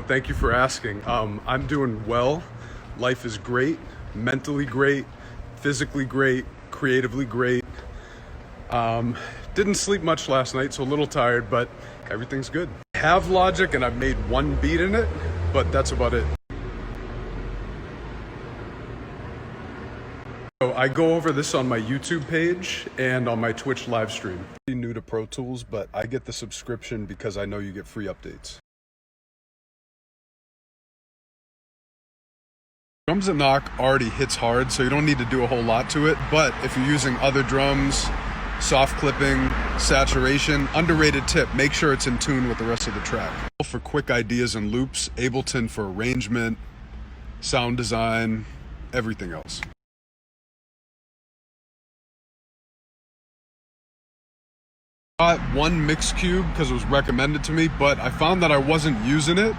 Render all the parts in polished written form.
Thank you for asking. I'm doing well. Life is great, mentally great, physically great, creatively great. Didn't sleep much last night, so a little tired, but everything's good. I have Logic and I've made one beat in it, but that's about it. So I go over this on my YouTube page and on my Twitch live stream. I'm new to Pro Tools, but I get the subscription because I know you get free updates. Drums that knock already hits hard, so you don't need to do a whole lot to it, but if you're using other drums, soft clipping, saturation, underrated tip, make sure it's in tune with the rest of the track. For quick ideas and loops, Ableton for arrangement, sound design, everything else. Got one mix cube because it was recommended to me, but I found that I wasn't using it.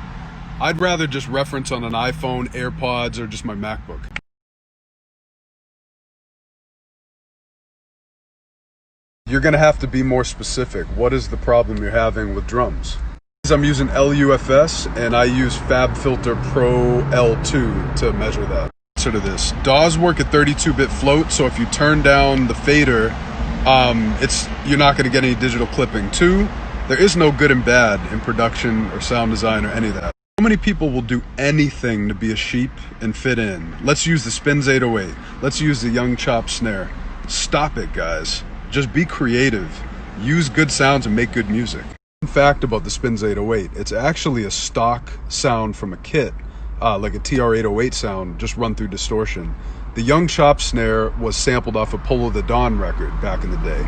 I'd rather just reference on an iPhone, AirPods, or just my MacBook. You're gonna have to be more specific. What is the problem you're having with drums? I'm using LUFS and I use FabFilter Pro L2 to measure that. Answer to this. DAWs work at 32-bit float, so if you turn down the fader, you're not gonna get any digital clipping. Two, there is no good and bad in production or sound design or any of that. So many people will do anything to be a sheep and fit in. Let's use the Spins 808. Let's use the Young Chop snare. Stop it, guys. Just be creative. Use good sounds and make good music. Fun fact about the Spins 808, it's actually a stock sound from a kit, like a TR-808 sound, just run through distortion. The Young Chop snare was sampled off a Polo the Dawn record back in the day.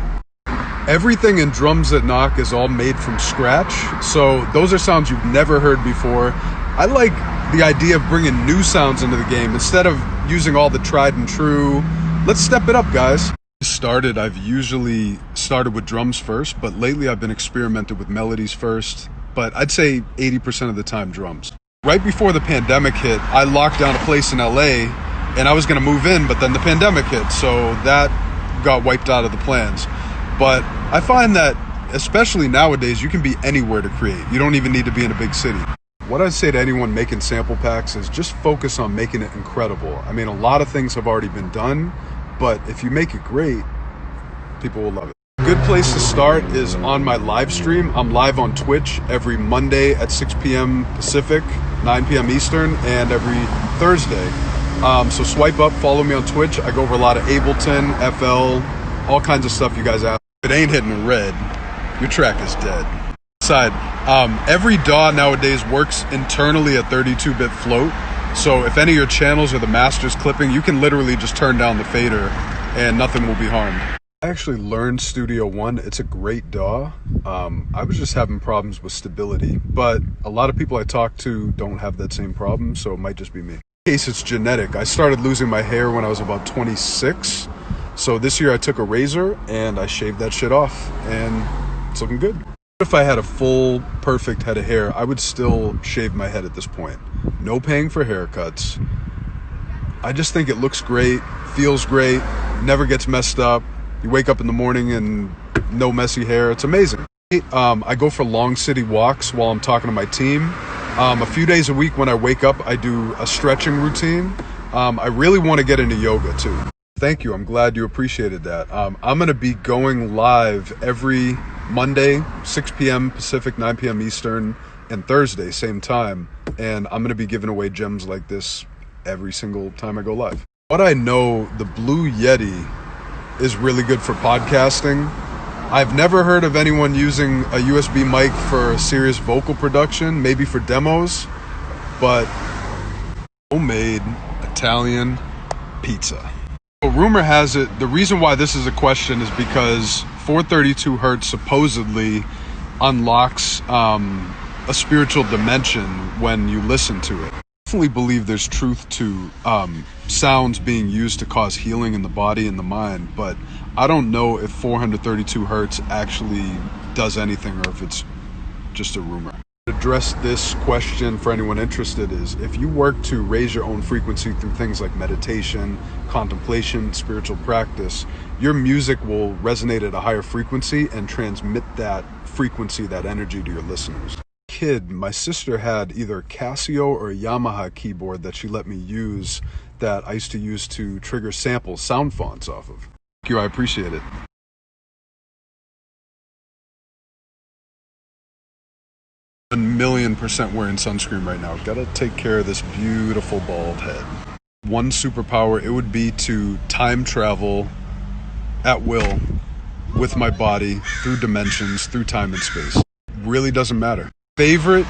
Everything in Drums That Knock is all made from scratch, so those are sounds you've never heard before. I like the idea of bringing new sounds into the game instead of using all the tried and true. Let's step it up, guys. I've usually started with drums first, but lately I've been experimenting with melodies first, but I'd say 80% of the time drums. Right before the pandemic hit, I locked down a place in LA and I was gonna move in, but then the pandemic hit, so that got wiped out of the plans. But I find that, especially nowadays, you can be anywhere to create. You don't even need to be in a big city. What I'd say to anyone making sample packs is just focus on making it incredible. I mean, a lot of things have already been done, but if you make it great, people will love it. A good place to start is on my live stream. I'm live on Twitch every Monday at 6 p.m. Pacific, 9 p.m. Eastern, and every Thursday. So swipe up, follow me on Twitch. I go over a lot of Ableton, FL, all kinds of stuff you guys ask. If it ain't hitting red, your track is dead. Every DAW nowadays works internally at 32-bit float. So if any of your channels are the master's clipping, you can literally just turn down the fader and nothing will be harmed. I actually learned Studio One. It's a great DAW. I was just having problems with stability, but a lot of people I talk to don't have that same problem, so it might just be me. In case it's genetic. I started losing my hair when I was about 26. So this year I took a razor and I shaved that shit off and it's looking good. If I had a full, perfect head of hair, I would still shave my head at this point. No paying for haircuts. I just think it looks great, feels great, never gets messed up. You wake up in the morning and no messy hair. It's amazing. I go for long city walks while I'm talking to my team. A few days a week when I wake up, I do a stretching routine. I really want to get into yoga too. Thank you. I'm glad you appreciated that. I'm going to be going live every Monday, 6 p.m. Pacific, 9 p.m. Eastern, and Thursday, same time. And I'm going to be giving away gems like this every single time I go live. What I know, the Blue Yeti is really good for podcasting. I've never heard of anyone using a USB mic for serious vocal production, maybe for demos, but homemade Italian pizza. Rumor has it, the reason why this is a question is because 432 hertz supposedly unlocks a spiritual dimension when you listen to it. I definitely believe there's truth to sounds being used to cause healing in the body and the mind, but I don't know if 432 hertz actually does anything or if it's just a rumor. Address this question for anyone interested is, if you work to raise your own frequency through things like meditation, contemplation, spiritual practice, your music will resonate at a higher frequency and transmit that frequency, that energy to your listeners. kid, my sister had either Casio or a Yamaha keyboard that she let me use that I used to use to trigger samples, sound fonts off of. Thank you, I appreciate it. 1,000,000% wearing sunscreen right now. Gotta take care of this beautiful bald head. One superpower, it would be to time travel at will with my body through dimensions, through time and space. Really doesn't matter. Favorite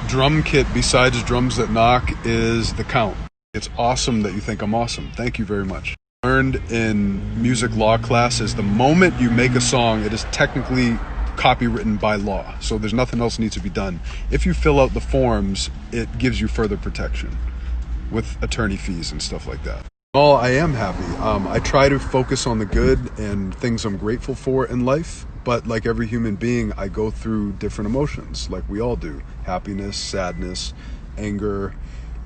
drum kit besides Drums That Knock is the Count. It's awesome that you think I'm awesome. Thank you very much. Learned in music law classes, the moment you make a song, it is technically copywritten by law. So there's nothing else needs to be done. If you fill out the forms, it gives you further protection with attorney fees and stuff like that. Well, I am happy. I try to focus on the good and things I'm grateful for in life, but like every human being, I go through different emotions, like we all do. Happiness, sadness, anger,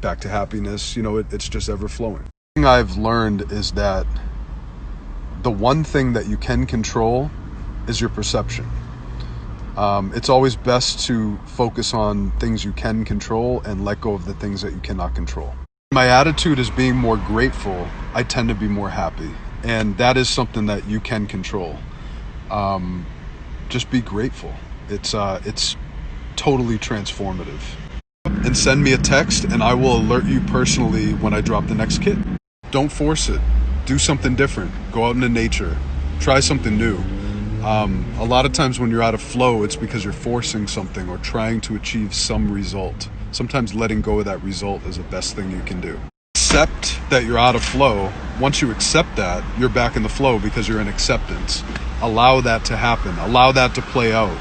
back to happiness, you know, it's just ever flowing. The thing I've learned is that the one thing that you can control is your perception. It's always best to focus on things you can control and let go of the things that you cannot control. My attitude is being more grateful. I tend to be more happy, and that is something that you can control. Just be grateful. It's totally transformative. And send me a text and I will alert you personally when I drop the next kit. Don't force it. Do something different. Go out into nature. Try something new. A lot of times when you're out of flow, it's because you're forcing something or trying to achieve some result. Sometimes letting go of that result is the best thing you can do. Accept that you're out of flow. Once you accept that, you're back in the flow because you're in acceptance. Allow that to happen. Allow that to play out.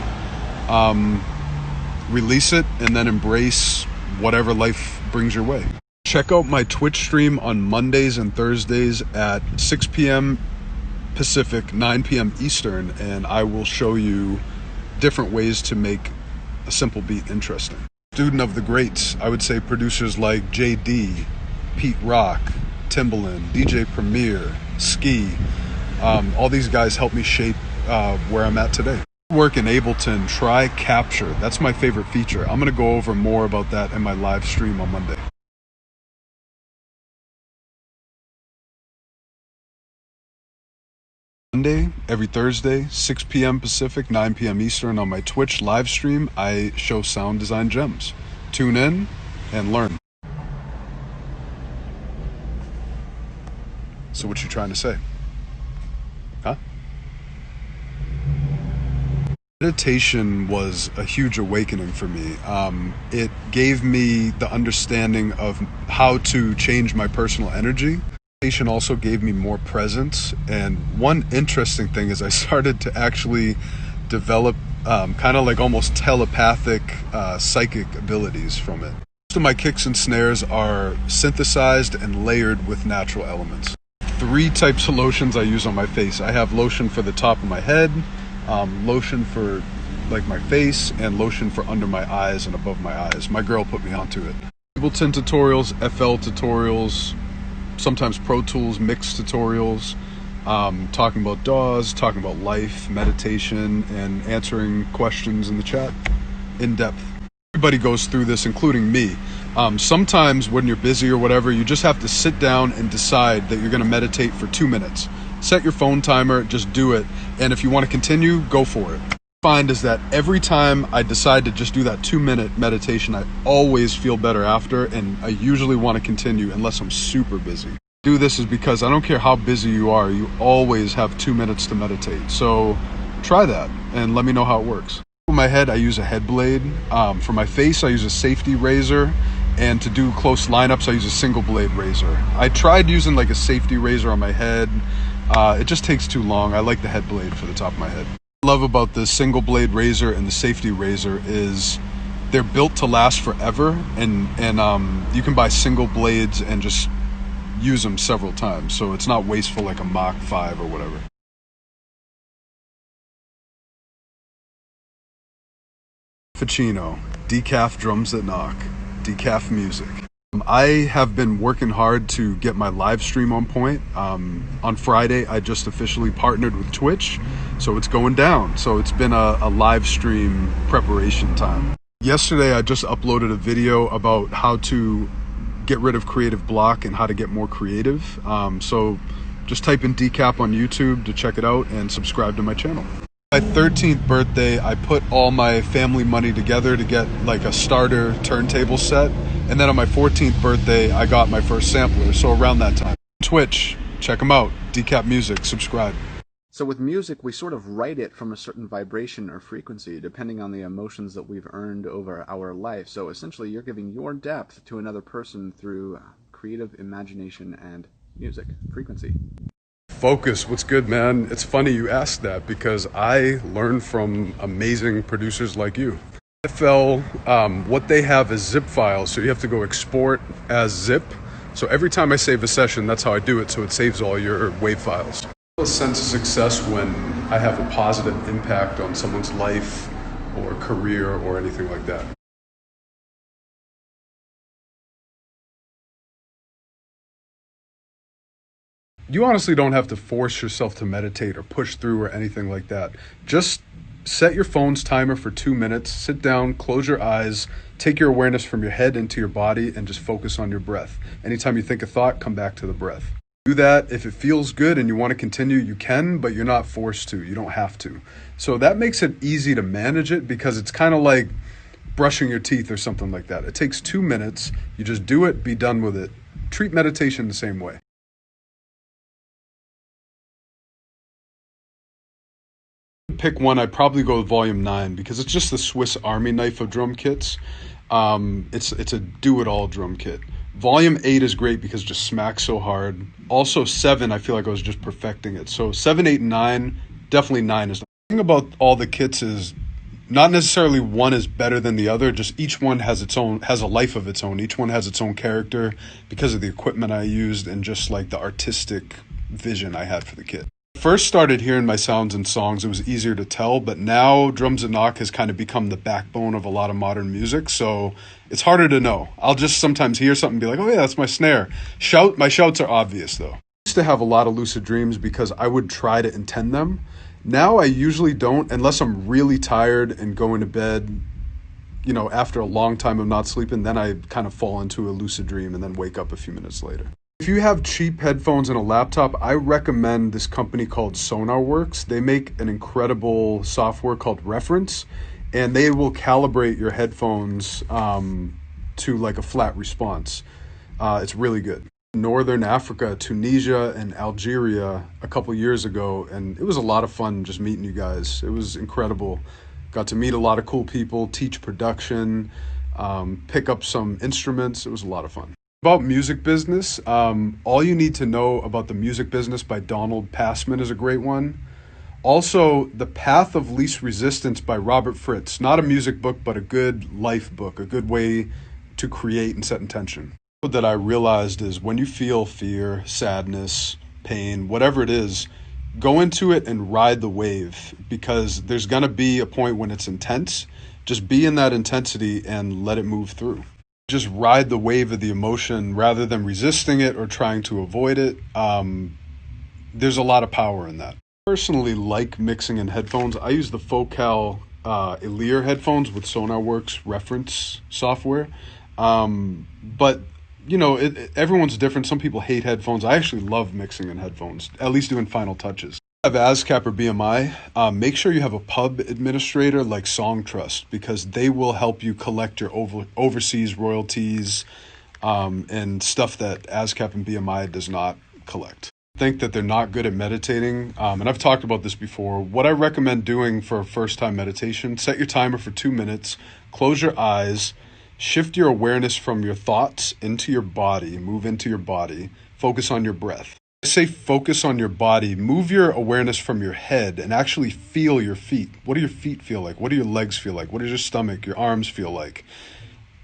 Release it and then embrace whatever life brings your way. Check out my Twitch stream on Mondays and Thursdays at 6 p.m. Pacific, 9 p.m. Eastern, and I will show you different ways to make a simple beat interesting. Student of the greats, I would say producers like JD, Pete Rock, Timbaland, DJ Premier, Ski. All these guys helped me shape where I'm at today. Work in Ableton, try Capture. That's my favorite feature. I'm going to go over more about that in my live stream on Monday. Monday, every Thursday, 6 p.m. Pacific, 9 p.m. Eastern on my Twitch live stream, I show sound design gems. Tune in and learn. So what you trying to say? Huh? Meditation was a huge awakening for me. It gave me the understanding of how to change my personal energy. Meditation also gave me more presence, and one interesting thing is I started to actually develop kind of like almost telepathic psychic abilities from it. Most of my kicks and snares are synthesized and layered with natural elements. 3 types of lotions I use on my face. I have lotion for the top of my head, lotion for like my face, and lotion for under my eyes and above my eyes. My girl put me onto it. Ableton tutorials, FL tutorials, sometimes Pro Tools mix tutorials, talking about DAWs, talking about life, meditation, and answering questions in the chat in depth. Everybody goes through this, including me. Sometimes when you're busy or whatever, you just have to sit down and decide that you're going to meditate for 2 minutes. Set your phone timer, just do it. And if you want to continue, go for it. What I find is that every time I decide to just do that 2-minute meditation, I always feel better after, and I usually want to continue unless I'm super busy. Do this is because I don't care how busy you are, you always have 2 minutes to meditate. So try that and let me know how it works. For my head, I use a head blade. For my face, I use a safety razor. And to do close lineups, I use a single blade razor. I tried using like a safety razor on my head. It just takes too long. I like the head blade for the top of my head. What I love about the single blade razor and the safety razor is they're built to last forever, and you can buy single blades and just use them several times, so it's not wasteful like a Mach 5 or whatever. Ficino, DECAP Drums That Knock, DECAP music. I have been working hard to get my live stream on point. On Friday, I just officially partnered with Twitch, so it's going down. So it's been a live stream preparation time. Yesterday, I just uploaded a video about how to get rid of creative block and how to get more creative. So just type in DECAP on YouTube to check it out and subscribe to my channel. My 13th birthday, I put all my family money together to get like a starter turntable set. And then on my 14th birthday, I got my first sampler. So around that time. Twitch, check them out. DECAP Music, subscribe. So with music, we sort of write it from a certain vibration or frequency, depending on the emotions that we've earned over our life. So essentially, you're giving your depth to another person through creative imagination and music frequency. Focus, what's good, man? It's funny you asked that because I learned from amazing producers like you. FL, what they have is zip files, so you have to go export as zip. So every time I save a session, that's how I do it, so it saves all your WAV files. A sense of success when I have a positive impact on someone's life or career or anything like that. You honestly don't have to force yourself to meditate or push through or anything like that. Just set your phone's timer for 2 minutes, sit down, close your eyes, take your awareness from your head into your body and just focus on your breath. Anytime you think a thought, come back to the breath. Do that. If it feels good and you want to continue, you can, but you're not forced to. You don't have to. So that makes it easy to manage it because it's kind of like brushing your teeth or something like that. It takes 2 minutes. You just do it, be done with it. Treat meditation the same way. Pick one, I'd probably go with Volume 9 because it's just the Swiss Army knife of drum kits. It's a do-it-all drum kit. Volume 8 is great because it just smacks so hard. Also 7, I feel like I was just perfecting it. So 7, 8, and 9, definitely 9 is. The thing about all the kits is not necessarily one is better than the other, just each one has a life of its own. Each one has its own character because of the equipment I used and just like the artistic vision I had for the kit. First started hearing my sounds in songs, it was easier to tell, but now Drums and Knock has kind of become the backbone of a lot of modern music, so it's harder to know. I'll just sometimes hear something and be like, oh yeah, that's my snare. My shouts are obvious though. I used to have a lot of lucid dreams because I would try to intend them. Now I usually don't unless I'm really tired and going to bed, you know, after a long time of not sleeping, then I kind of fall into a lucid dream and then wake up a few minutes later. If you have cheap headphones and a laptop, I recommend this company called SonarWorks. They make an incredible software called Reference, and they will calibrate your headphones to like a flat response. It's really good. Northern Africa, Tunisia, and Algeria a couple years ago, and it was a lot of fun just meeting you guys. It was incredible. Got to meet a lot of cool people, teach production, pick up some instruments. It was a lot of fun. About music business, All You Need to Know About the Music Business by Donald Passman is a great one. Also, The Path of Least Resistance by Robert Fritz. Not a music book, but a good life book, a good way to create and set intention. What that I realized is when you feel fear, sadness, pain, whatever it is, go into it and ride the wave because there's going to be a point when it's intense. Just be in that intensity and let it move through. Just ride the wave of the emotion rather than resisting it or trying to avoid it. There's a lot of power in that. I personally like mixing in headphones. I use the Focal Elir headphones with SonarWorks Reference software. But you know, everyone's different. Some people hate headphones. I actually love mixing in headphones, at least doing final touches. Have ASCAP or BMI, make sure you have a pub administrator like Songtrust because they will help you collect your overseas royalties and stuff that ASCAP and BMI does not collect. Think that they're not good at meditating, and I've talked about this before. What I recommend doing for a first-time meditation, set your timer for 2 minutes, close your eyes, shift your awareness from your thoughts into your body, move into your body, focus on your breath. Say focus on your body, move your awareness from your head and actually feel your feet. What do your feet feel like? What do your legs feel like? What does your stomach, your arms feel like?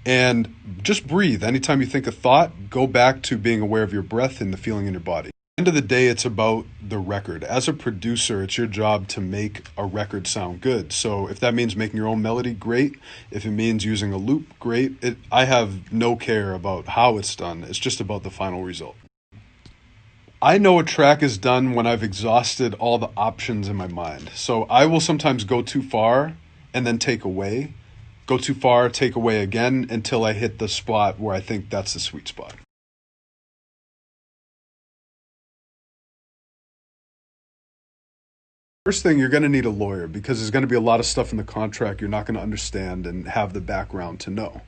And just breathe. Anytime you think a thought, go back to being aware of your breath and the feeling in your body. At the end of the day, it's about the record. As a producer, it's your job to make a record sound good. So if that means making your own melody, great. If it means using a loop, great. I have no care about how it's done. It's just about the final result. I know a track is done when I've exhausted all the options in my mind. So I will sometimes go too far and then take away. go too far, take away again until I hit the spot where I think that's the sweet spot. First thing, you're going to need a lawyer because there's going to be a lot of stuff in the contract you're not going to understand and have the background to know.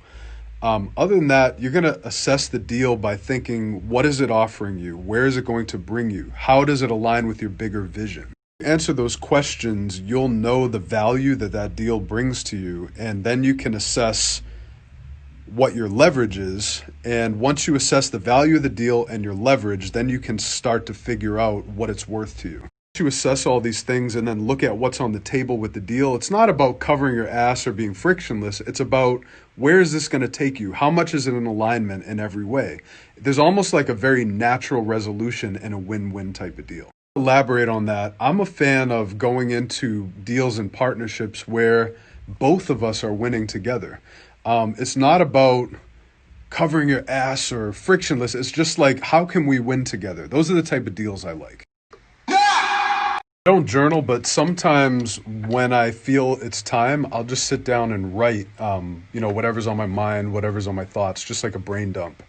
Other than that, you're going to assess the deal by thinking, what is it offering you? Where is it going to bring you? How does it align with your bigger vision? Answer those questions, you'll know the value that that deal brings to you, and then you can assess what your leverage is. And once you assess the value of the deal and your leverage, then you can start to figure out what it's worth to you. To assess all these things and then look at what's on the table with the deal, it's not about covering your ass or being frictionless. It's about, where is this going to take you? How much is it in alignment in every way? There's almost like a very natural resolution in a win-win type of deal. Elaborate on that. I'm a fan of going into deals and partnerships where both of us are winning together. It's not about covering your ass or frictionless. It's just like, how can we win together? Those are the type of deals I like. I don't journal, but sometimes when I feel it's time, I'll just sit down and write, whatever's on my mind, whatever's on my thoughts, just like a brain dump.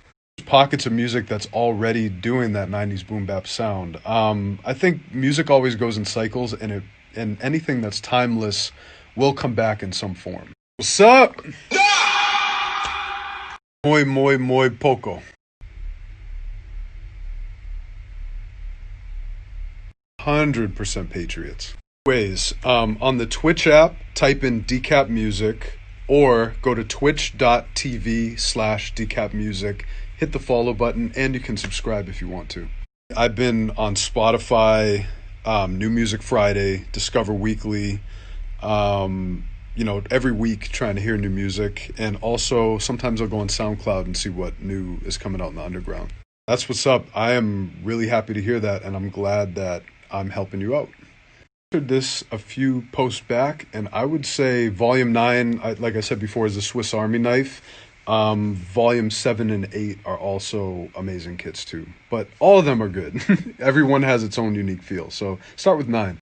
Pockets of music that's already doing that 90s boom bap sound. I think music always goes in cycles, and anything that's timeless will come back in some form. What's up? Muy poco. 100% Patriots. Ways, on the Twitch app, type in DECAP music or go to twitch.tv/DECAP music, hit the follow button, and you can subscribe if you want to. I've been on Spotify, New Music Friday, Discover Weekly, every week trying to hear new music. And also sometimes I'll go on SoundCloud and see what new is coming out in the underground. That's what's up. I am really happy to hear that, and I'm glad that I'm helping you out. I answered this a few posts back, and I would say Volume 9, like I said before, is a Swiss Army knife. Volume 7 and 8 are also amazing kits too. But all of them are good. Everyone has its own unique feel. So start with 9.